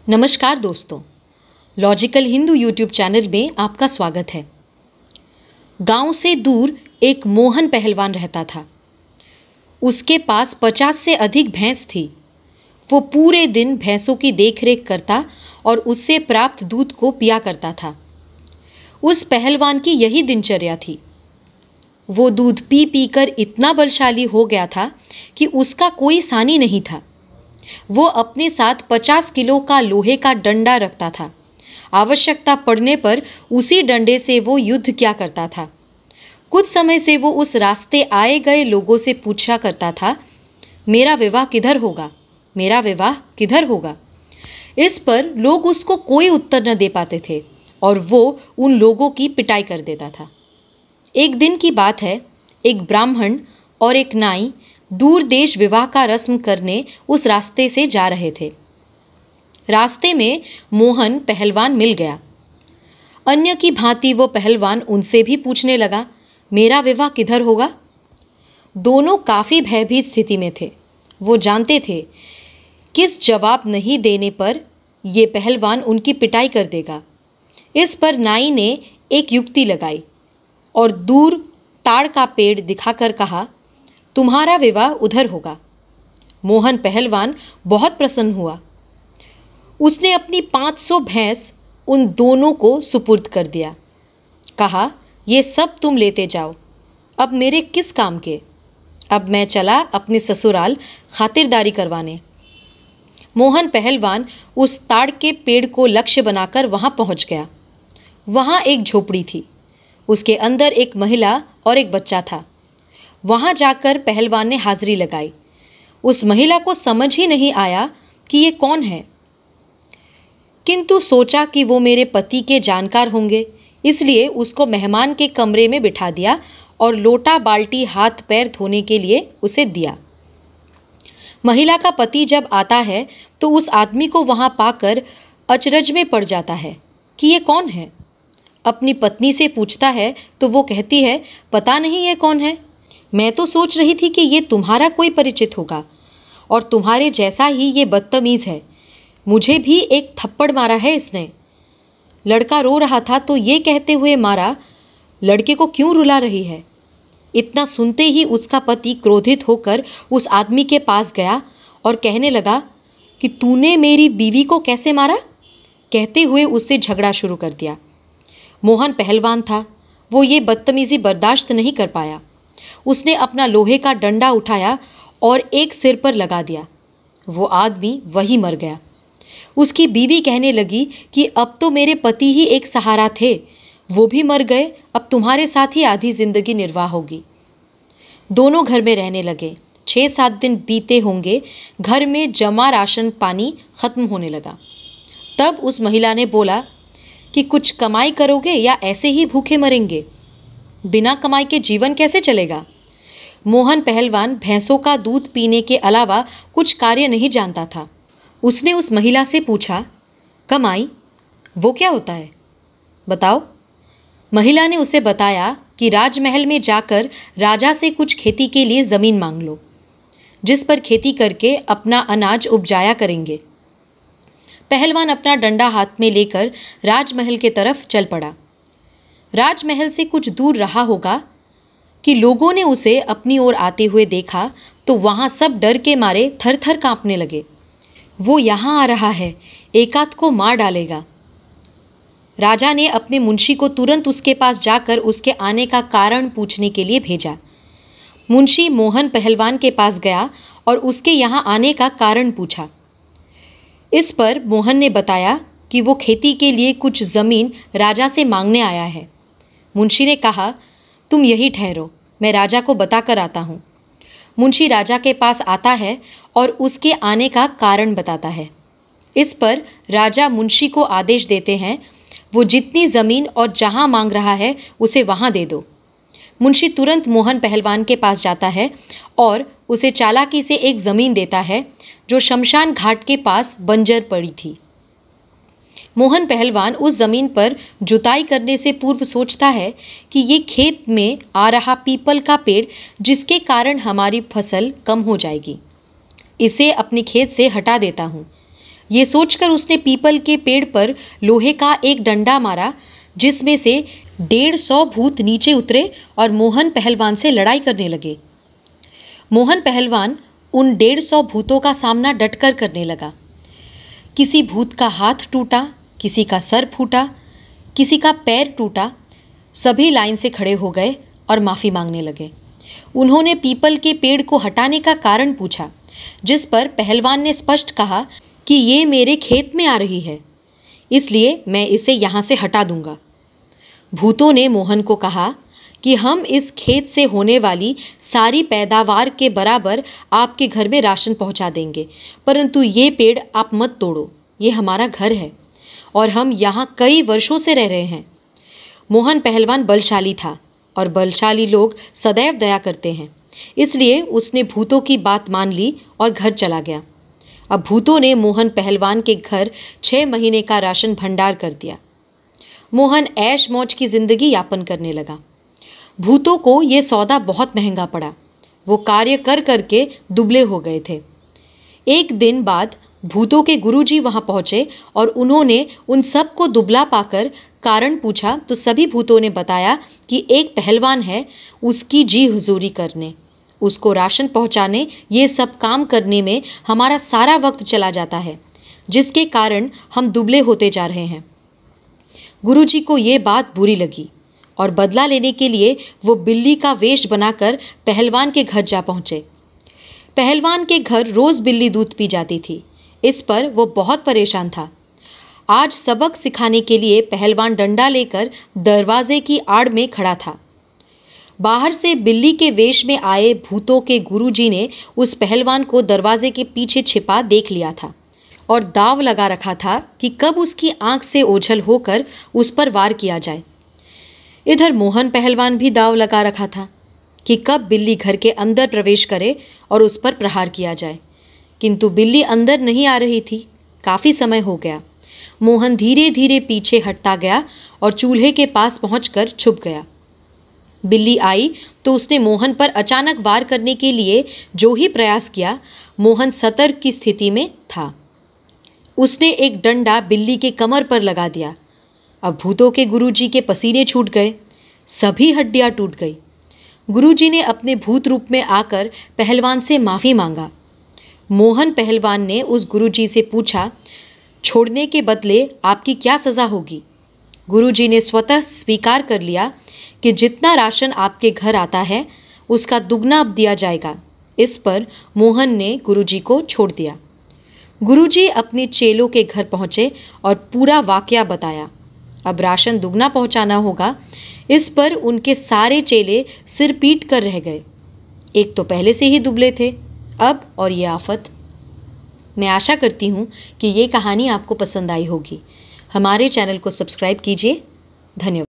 नमस्कार दोस्तों, logical Hindu YouTube channel में आपका स्वागत है। गांव से दूर एक मोहन पहलवान रहता था। उसके पास 50 से अधिक भैंस थी। वो पूरे दिन भैंसों की देखरेख करता और उससे प्राप्त दूध को पिया करता था। उस पहलवान की यही दिनचर्या थी। वो दूध पी पी कर इतना बलशाली हो गया था कि उसका कोई सानी नहीं था। वो अपने साथ 50 किलो का लोहे का डंडा रखता था। आवश्यकता पड़ने पर उसी डंडे से वो युद्ध किया करता था। कुछ समय से वो उस रास्ते आए गए लोगों से पूछा करता था, मेरा विवाह किधर होगा, मेरा विवाह किधर होगा। इस पर लोग उसको कोई उत्तर न दे पाते थे और वो उन लोगों की पिटाई कर देता था। एक दिन की बात है, एक ब्राह्मण और एक नाई दूर देश विवाह का रस्म करने उस रास्ते से जा रहे थे। रास्ते में मोहन पहलवान मिल गया। अन्य की भांति वो पहलवान उनसे भी पूछने लगा, मेरा विवाह किधर होगा। दोनों काफ़ी भयभीत स्थिति में थे। वो जानते थे किस जवाब नहीं देने पर ये पहलवान उनकी पिटाई कर देगा। इस पर नाई ने एक युक्ति लगाई और दूर ताड़ का पेड़ दिखाकर कहा, तुम्हारा विवाह उधर होगा। मोहन पहलवान बहुत प्रसन्न हुआ। उसने अपनी 500 भैंस उन दोनों को सुपुर्द कर दिया। कहा, ये सब तुम लेते जाओ, अब मेरे किस काम के। अब मैं चला अपने ससुराल खातिरदारी करवाने। मोहन पहलवान उस ताड़ के पेड़ को लक्ष्य बनाकर वहां पहुंच गया। वहां एक झोपड़ी थी। उसके अंदर एक महिला और एक बच्चा था। वहां जाकर पहलवान ने हाजिरी लगाई। उस महिला को समझ ही नहीं आया कि ये कौन है, किंतु सोचा कि वो मेरे पति के जानकार होंगे, इसलिए उसको मेहमान के कमरे में बिठा दिया और लोटा बाल्टी हाथ पैर धोने के लिए उसे दिया। महिला का पति जब आता है तो उस आदमी को वहां पाकर अचरज में पड़ जाता है कि ये कौन है। अपनी पत्नी से पूछता है तो वो कहती है, पता नहीं ये कौन है, मैं तो सोच रही थी कि ये तुम्हारा कोई परिचित होगा और तुम्हारे जैसा ही ये बदतमीज़ है। मुझे भी एक थप्पड़ मारा है इसने। लड़का रो रहा था तो ये कहते हुए मारा, लड़के को क्यों रुला रही है। इतना सुनते ही उसका पति क्रोधित होकर उस आदमी के पास गया और कहने लगा कि तूने मेरी बीवी को कैसे मारा। कहते हुए उससे झगड़ा शुरू कर दिया। मोहन पहलवान था, वो ये बदतमीज़ी बर्दाश्त नहीं कर पाया। उसने अपना लोहे का डंडा उठाया और एक सिर पर लगा दिया। वो आदमी वही मर गया। उसकी बीवी कहने लगी कि अब तो मेरे पति ही एक सहारा थे, वो भी मर गए, अब तुम्हारे साथ ही आधी जिंदगी निर्वाह होगी। दोनों घर में रहने लगे। 6-7 दिन बीते होंगे। घर में जमा राशन पानी खत्म होने लगा। तब उस महिला ने बोला कि कुछ कमाई करोगे या ऐसे ही भूखे मरेंगे। बिना कमाई के जीवन कैसे चलेगा। मोहन पहलवान भैंसों का दूध पीने के अलावा कुछ कार्य नहीं जानता था। उसने उस महिला से पूछा, कमाई वो क्या होता है, बताओ। महिला ने उसे बताया कि राजमहल में जाकर राजा से कुछ खेती के लिए ज़मीन मांग लो, जिस पर खेती करके अपना अनाज उपजाया करेंगे। पहलवान अपना डंडा हाथ में लेकर राजमहल के तरफ चल पड़ा। राजमहल से कुछ दूर रहा होगा कि लोगों ने उसे अपनी ओर आते हुए देखा तो वहां सब डर के मारे थर थर कांपने लगे। वो यहाँ आ रहा है, एकाध को मार डालेगा। राजा ने अपने मुंशी को तुरंत उसके पास जाकर उसके आने का कारण पूछने के लिए भेजा। मुंशी मोहन पहलवान के पास गया और उसके यहाँ आने का कारण पूछा। इस पर मोहन ने बताया कि वो खेती के लिए कुछ ज़मीन राजा से मांगने आया है। मुंशी ने कहा, तुम यही ठहरो, मैं राजा को बता कर आता हूँ। मुंशी राजा के पास आता है और उसके आने का कारण बताता है। इस पर राजा मुंशी को आदेश देते हैं, वो जितनी ज़मीन और जहाँ मांग रहा है उसे वहाँ दे दो। मुंशी तुरंत मोहन पहलवान के पास जाता है और उसे चालाकी से एक ज़मीन देता है जो शमशान घाट के पास बंजर पड़ी थी। मोहन पहलवान उस ज़मीन पर जुताई करने से पूर्व सोचता है कि ये खेत में आ रहा पीपल का पेड़ जिसके कारण हमारी फसल कम हो जाएगी, इसे अपने खेत से हटा देता हूँ। ये सोचकर उसने पीपल के पेड़ पर लोहे का एक डंडा मारा, जिसमें से 150 भूत नीचे उतरे और मोहन पहलवान से लड़ाई करने लगे। मोहन पहलवान उन 150 भूतों का सामना डटकर करने लगा। किसी भूत का हाथ टूटा, किसी का सर फूटा, किसी का पैर टूटा। सभी लाइन से खड़े हो गए और माफ़ी मांगने लगे। उन्होंने पीपल के पेड़ को हटाने का कारण पूछा, जिस पर पहलवान ने स्पष्ट कहा कि ये मेरे खेत में आ रही है, इसलिए मैं इसे यहाँ से हटा दूंगा। भूतों ने मोहन को कहा कि हम इस खेत से होने वाली सारी पैदावार के बराबर आपके घर में राशन पहुँचा देंगे, परंतु ये पेड़ आप मत तोड़ो, ये हमारा घर है और हम यहाँ कई वर्षों से रह रहे हैं। मोहन पहलवान बलशाली था और बलशाली लोग सदैव दया करते हैं, इसलिए उसने भूतों की बात मान ली और घर चला गया। अब भूतों ने मोहन पहलवान के घर 6 महीने का राशन भंडार कर दिया। मोहन ऐश मौज की जिंदगी यापन करने लगा। भूतों को ये सौदा बहुत महंगा पड़ा। वो कार्य कर करके दुबले हो गए थे। एक दिन बाद भूतों के गुरुजी वहां पहुंचे और उन्होंने उन सब को दुबला पाकर कारण पूछा तो सभी भूतों ने बताया कि एक पहलवान है, उसकी जी हुजूरी करने, उसको राशन पहुंचाने, ये सब काम करने में हमारा सारा वक्त चला जाता है, जिसके कारण हम दुबले होते जा रहे हैं। गुरुजी को ये बात बुरी लगी और बदला लेने के लिए वो बिल्ली का वेश बनाकर पहलवान के घर जा पहुंचे। पहलवान के घर रोज बिल्ली दूध पी जाती थी। इस पर वो बहुत परेशान था। आज सबक सिखाने के लिए पहलवान डंडा लेकर दरवाजे की आड़ में खड़ा था। बाहर से बिल्ली के वेश में आए भूतों के गुरुजी ने उस पहलवान को दरवाजे के पीछे छिपा देख लिया था और दाव लगा रखा था कि कब उसकी आंख से ओझल होकर उस पर वार किया जाए। इधर मोहन पहलवान भी दाव लगा रखा था कि कब बिल्ली घर के अंदर प्रवेश करे और उस पर प्रहार किया जाए, किंतु बिल्ली अंदर नहीं आ रही थी। काफ़ी समय हो गया। मोहन धीरे धीरे पीछे हटता गया और चूल्हे के पास पहुंचकर छुप गया। बिल्ली आई तो उसने मोहन पर अचानक वार करने के लिए जो ही प्रयास किया, मोहन सतर्क की स्थिति में था। उसने एक डंडा बिल्ली के कमर पर लगा दिया। अब भूतों के गुरुजी के पसीने छूट गए, सभी हड्डियां टूट गई। गुरुजी ने अपने भूत रूप में आकर पहलवान से माफ़ी मांगा। मोहन पहलवान ने उस गुरुजी से पूछा, छोड़ने के बदले आपकी क्या सज़ा होगी? गुरुजी ने स्वतः स्वीकार कर लिया कि जितना राशन आपके घर आता है उसका दुगना अब दिया जाएगा। इस पर मोहन ने गुरुजी को छोड़ दिया। गुरुजी अपने चेलों के घर पहुँचे और पूरा वाकया बताया। अब राशन दुगना पहुँचाना होगा। इस पर उनके सारे चेले सिर पीट कर रह गए। एक तो पहले से ही दुबले थे, अब और ये आफत। मैं आशा करती हूँ कि ये कहानी आपको पसंद आई होगी। हमारे चैनल को सब्सक्राइब कीजिए। धन्यवाद।